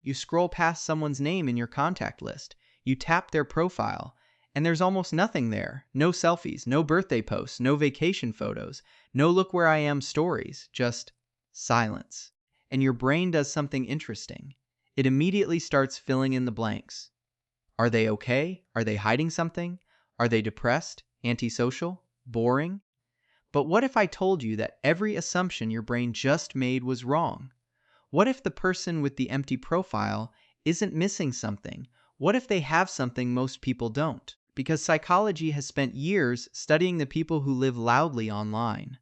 You scroll past someone's name in your contact list. You tap their profile, and there's almost nothing there. No selfies, no birthday posts, no vacation photos, no look where I am stories, just silence. And your brain does something interesting. It immediately starts filling in the blanks. Are they okay? Are they hiding something? Are they depressed? Antisocial? Boring? But what if I told you that every assumption your brain just made was wrong? What if the person with the empty profile isn't missing something? What if they have something most people don't? Because psychology has spent years studying the people who live loudly online.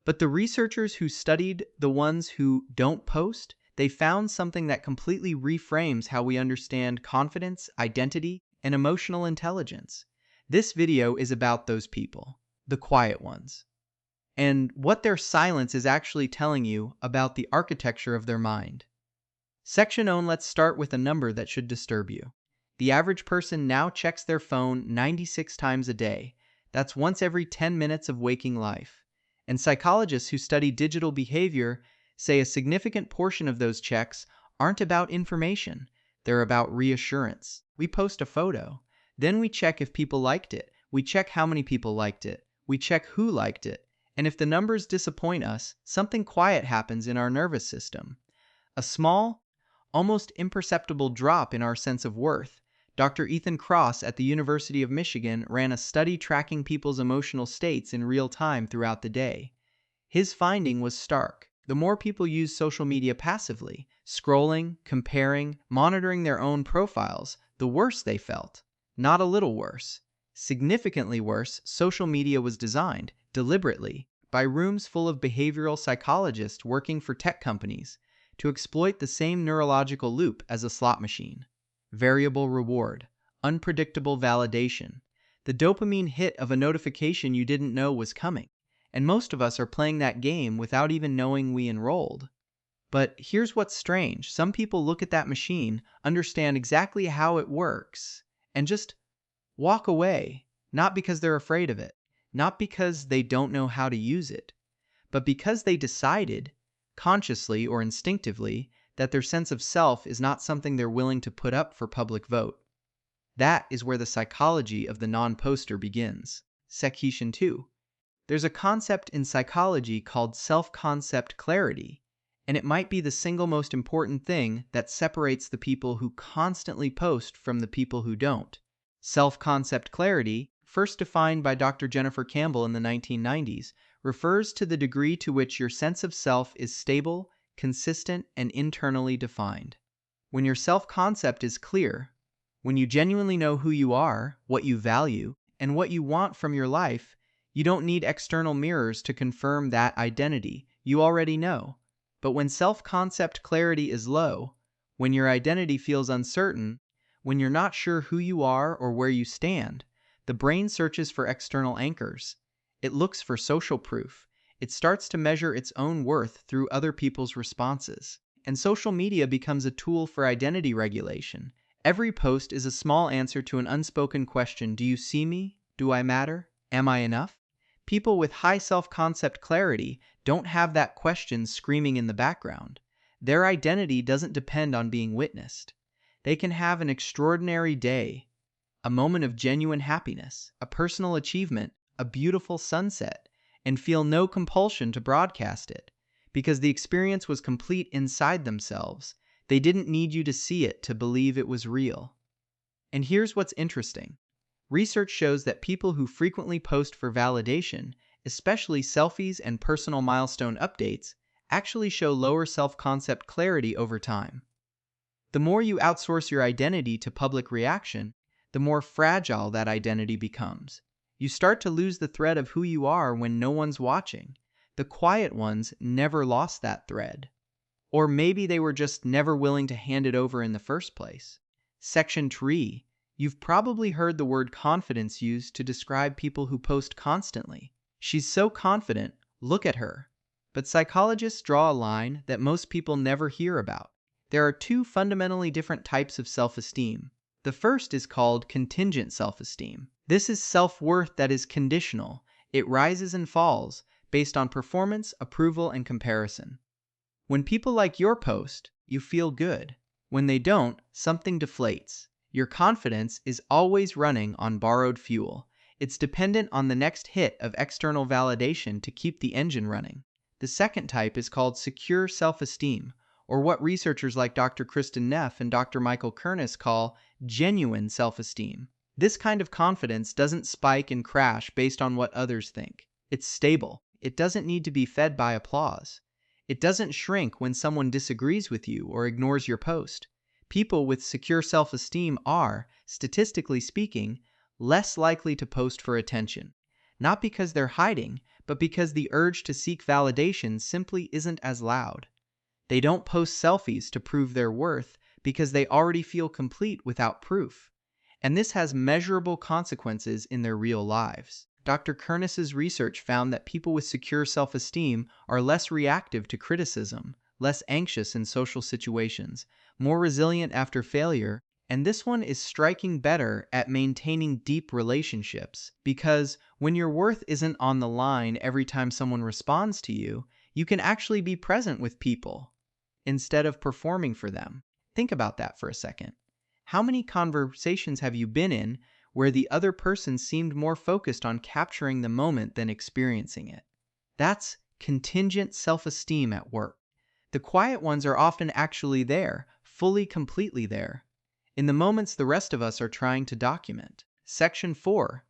But the researchers who studied the ones who don't post, they found something that completely reframes how we understand confidence, identity, and emotional intelligence. This video is about those people, the quiet ones, and what their silence is actually telling you about the architecture of their mind. Section On, let's start with a number that should disturb you. The average person now checks their phone 96 times a day. That's once every 10 minutes of waking life. And psychologists who study digital behavior say a significant portion of those checks aren't about information. They're about reassurance. We post a photo. Then we check if people liked it. We check how many people liked it. We check who liked it. And if the numbers disappoint us, something quiet happens in our nervous system. A small, almost imperceptible drop in our sense of worth. Dr. Ethan Kross at the University of Michigan ran a study tracking people's emotional states in real time throughout the day. His finding was stark. The more people use social media passively, scrolling, comparing, monitoring their own profiles, the worse they felt. Not a little worse. Significantly worse, social media was designed, deliberately, by rooms full of behavioral psychologists working for tech companies, to exploit the same neurological loop as a slot machine. Variable reward, unpredictable validation, the dopamine hit of a notification you didn't know was coming. And most of us are playing that game without even knowing we enrolled. But here's what's strange. Some people look at that machine, understand exactly how it works, and just walk away, not because they're afraid of it, not because they don't know how to use it, but because they decided, consciously or instinctively, that their sense of self is not something they're willing to put up for public vote. That is where the psychology of the non-poster begins. Section 2. There's a concept in psychology called self-concept clarity, and it might be the single most important thing that separates the people who constantly post from the people who don't. Self-concept clarity, first defined by Dr. Jennifer Campbell in the 1990s, refers to the degree to which your sense of self is stable, consistent, and internally defined. When your self-concept is clear, when you genuinely know who you are, what you value, and what you want from your life, you don't need external mirrors to confirm that identity. You already know. But when self-concept clarity is low, when your identity feels uncertain, when you're not sure who you are or where you stand, the brain searches for external anchors. It looks for social proof. It starts to measure its own worth through other people's responses. And social media becomes a tool for identity regulation. Every post is a small answer to an unspoken question: do you see me? Do I matter? Am I enough? People with high self-concept clarity don't have that question screaming in the background. Their identity doesn't depend on being witnessed. They can have an extraordinary day, a moment of genuine happiness, a personal achievement, a beautiful sunset, and feel no compulsion to broadcast it, because the experience was complete inside themselves. They didn't need you to see it to believe it was real. And here's what's interesting. Research shows that people who frequently post for validation, especially selfies and personal milestone updates, actually show lower self-concept clarity over time. The more you outsource your identity to public reaction, the more fragile that identity becomes. You start to lose the thread of who you are when no one's watching. The quiet ones never lost that thread. Or maybe they were just never willing to hand it over in the first place. Section 3. You've probably heard the word confidence used to describe people who post constantly. She's so confident, look at her. But psychologists draw a line that most people never hear about. There are two fundamentally different types of self-esteem. The first is called contingent self-esteem. This is self-worth that is conditional. It rises and falls based on performance, approval, and comparison. When people like your post, you feel good. When they don't, something deflates. Your confidence is always running on borrowed fuel. It's dependent on the next hit of external validation to keep the engine running. The second type is called secure self-esteem, or what researchers like Dr. Kristen Neff and Dr. Michael Kernis call genuine self-esteem. This kind of confidence doesn't spike and crash based on what others think. It's stable. It doesn't need to be fed by applause. It doesn't shrink when someone disagrees with you or ignores your post. People with secure self-esteem are, statistically speaking, less likely to post for attention. Not because they're hiding, but because the urge to seek validation simply isn't as loud. They don't post selfies to prove their worth because they already feel complete without proof. And this has measurable consequences in their real lives. Dr. Kernis's research found that people with secure self-esteem are less reactive to criticism, less anxious in social situations, more resilient after failure, and this one is striking better at maintaining deep relationships, because when your worth isn't on the line every time someone responds to you, you can actually be present with people instead of performing for them. Think about that for a second. How many conversations have you been in where the other person seemed more focused on capturing the moment than experiencing it? That's contingent self-esteem at work. The quiet ones are often actually there, fully, completely there, in the moments the rest of us are trying to document. Section 4.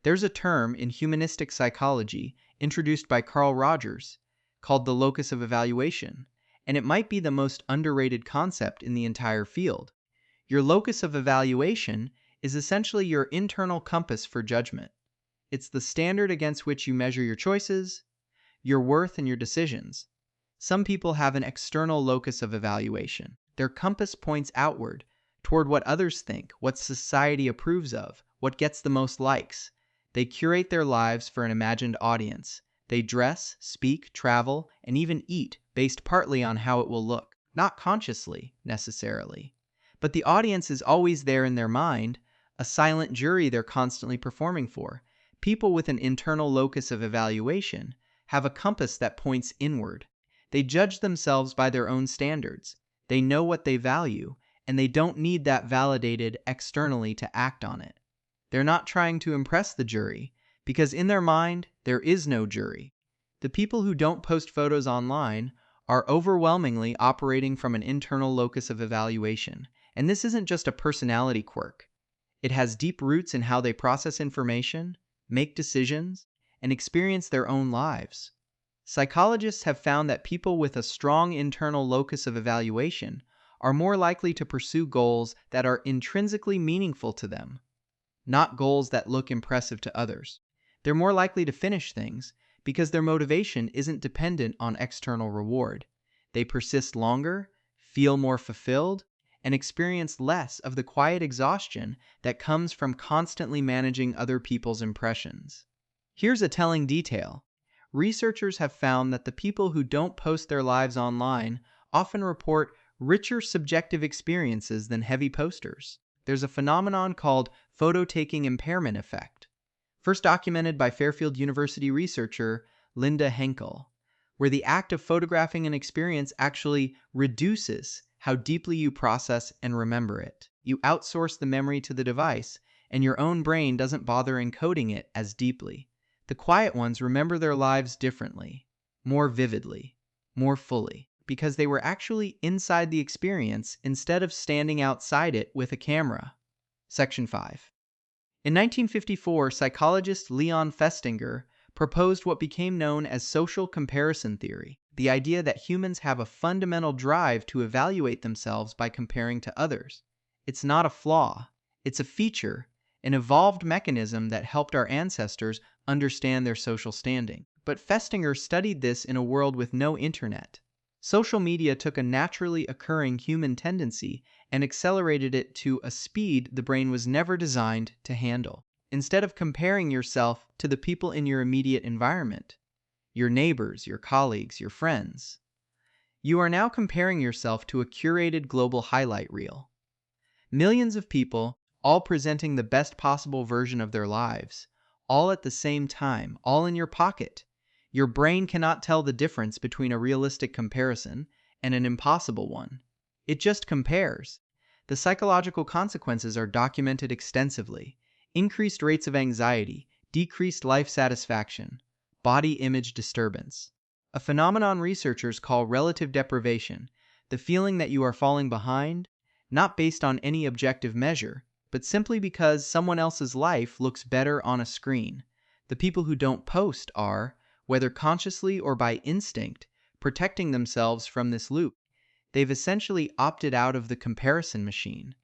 There's a term in humanistic psychology introduced by Carl Rogers called the locus of evaluation, and it might be the most underrated concept in the entire field. Your locus of evaluation is essentially your internal compass for judgment. It's the standard against which you measure your choices, your worth, and your decisions. Some people have an external locus of evaluation. Their compass points outward, toward what others think, what society approves of, what gets the most likes. They curate their lives for an imagined audience. They dress, speak, travel, and even eat based partly on how it will look, not consciously, necessarily. But the audience is always there in their mind, a silent jury they're constantly performing for. People with an internal locus of evaluation have a compass that points inward. They judge themselves by their own standards. They know what they value, and they don't need that validated externally to act on it. They're not trying to impress the jury, because in their mind, there is no jury. The people who don't post photos online are overwhelmingly operating from an internal locus of evaluation. And this isn't just a personality quirk. It has deep roots in how they process information, make decisions, and experience their own lives. Psychologists have found that people with a strong internal locus of evaluation are more likely to pursue goals that are intrinsically meaningful to them, not goals that look impressive to others. They're more likely to finish things because their motivation isn't dependent on external reward. They persist longer, feel more fulfilled, and experience less of the quiet exhaustion that comes from constantly managing other people's impressions. Here's a telling detail. Researchers have found that the people who don't post their lives online often report richer subjective experiences than heavy posters. There's a phenomenon called photo-taking impairment effect, first documented by Fairfield University researcher Linda Henkel, where the act of photographing an experience actually reduces how deeply you process and remember it. You outsource the memory to the device, and your own brain doesn't bother encoding it as deeply. The quiet ones remember their lives differently, more vividly, more fully, because they were actually inside the experience instead of standing outside it with a camera. Section 5. In 1954, psychologist Leon Festinger proposed what became known as social comparison theory, the idea that humans have a fundamental drive to evaluate themselves by comparing to others. It's not a flaw, it's a feature, an evolved mechanism that helped our ancestors understand their social standing. But Festinger studied this in a world with no internet. Social media took a naturally occurring human tendency and accelerated it to a speed the brain was never designed to handle. Instead of comparing yourself to the people in your immediate environment, your neighbors, your colleagues, your friends, you are now comparing yourself to a curated global highlight reel. Millions of people, all presenting the best possible version of their lives, all at the same time, all in your pocket. Your brain cannot tell the difference between a realistic comparison and an impossible one. It just compares. The psychological consequences are documented extensively: increased rates of anxiety, decreased life satisfaction, body image disturbance. A phenomenon researchers call relative deprivation, the feeling that you are falling behind, not based on any objective measure, but simply because someone else's life looks better on a screen. The people who don't post are, whether consciously or by instinct, protecting themselves from this loop. They've essentially opted out of the comparison machine.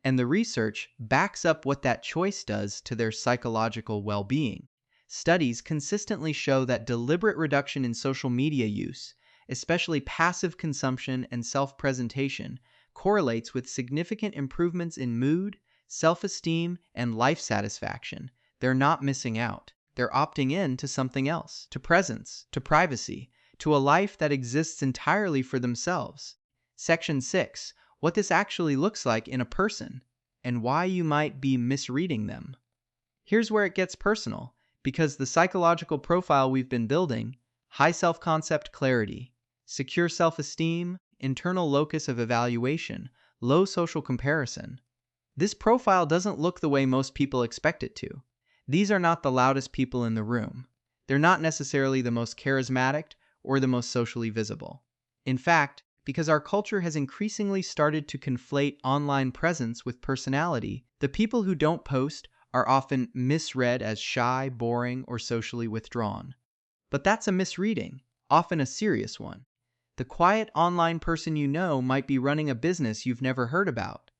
And the research backs up what that choice does to their psychological well-being. Studies consistently show that deliberate reduction in social media use, especially passive consumption and self-presentation, correlates with significant improvements in mood, self-esteem, and life satisfaction. They're not missing out. They're opting in to something else, to presence, to privacy, to a life that exists entirely for themselves. Section 6. What this actually looks like in a person, and why you might be misreading them. Here's where it gets personal, because the psychological profile we've been building, high self-concept clarity, secure self-esteem, internal locus of evaluation, low social comparison. This profile doesn't look the way most people expect it to. These are not the loudest people in the room. They're not necessarily the most charismatic or the most socially visible. In fact, because our culture has increasingly started to conflate online presence with personality, the people who don't post are often misread as shy, boring, or socially withdrawn. But that's a misreading, often a serious one. The quiet online person you know might be running a business you've never heard about,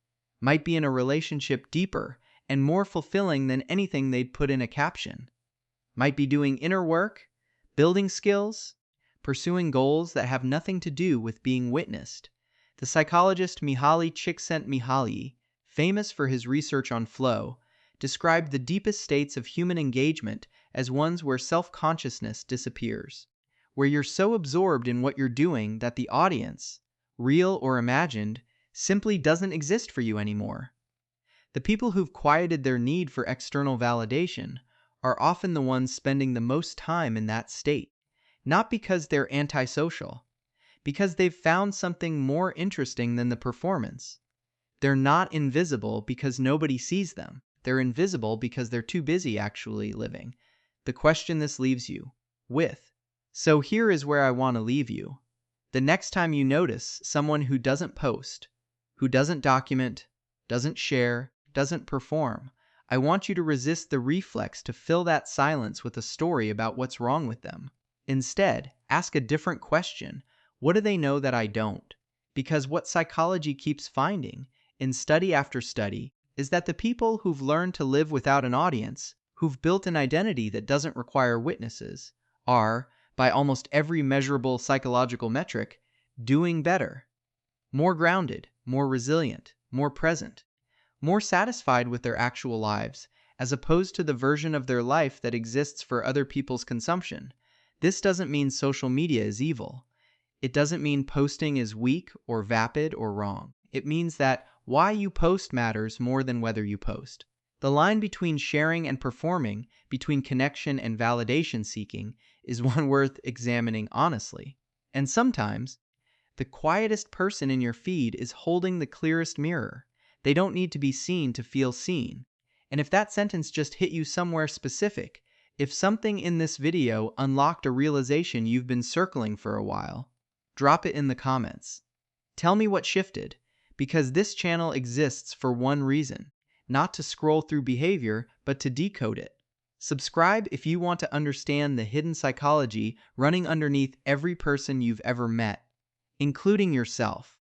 might be in a relationship deeper and more fulfilling than anything they'd put in a caption, might be doing inner work, building skills, pursuing goals that have nothing to do with being witnessed. The psychologist Mihaly Csikszentmihalyi, famous for his research on flow, described the deepest states of human engagement as ones where self-consciousness disappears, where you're so absorbed in what you're doing that the audience, real or imagined, simply doesn't exist for you anymore. The people who've quieted their need for external validation are often the ones spending the most time in that state. Not because they're antisocial, because they've found something more interesting than the performance. They're not invisible because nobody sees them. They're invisible because they're too busy actually living. The question this leaves you with. So here is where I want to leave you. The next time you notice someone who doesn't post, who doesn't document, doesn't share, doesn't perform, I want you to resist the reflex to fill that silence with a story about what's wrong with them. Instead, ask a different question. What do they know that I don't? Because what psychology keeps finding, in study after study, is that the people who've learned to live without an audience, who've built an identity that doesn't require witnesses, are, by almost every measurable psychological metric, doing better. More grounded, more resilient, more present, more satisfied with their actual lives, as opposed to the version of their life that exists for other people's consumption. This doesn't mean social media is evil. It doesn't mean posting is weak or vapid or wrong. It means that why you post matters more than whether you post. The line between sharing and performing, between connection and validation seeking, is one worth examining honestly. And sometimes, the quietest person in your feed is holding the clearest mirror. They don't need to be seen to feel seen. And if that sentence just hit you somewhere specific, if something in this video unlocked a realization you've been circling for a while, drop it in the comments. Tell me what shifted, because this channel exists for one reason, not to scroll through behavior, but to decode it. Subscribe if you want to understand the hidden psychology running underneath every person you've ever met, including yourself.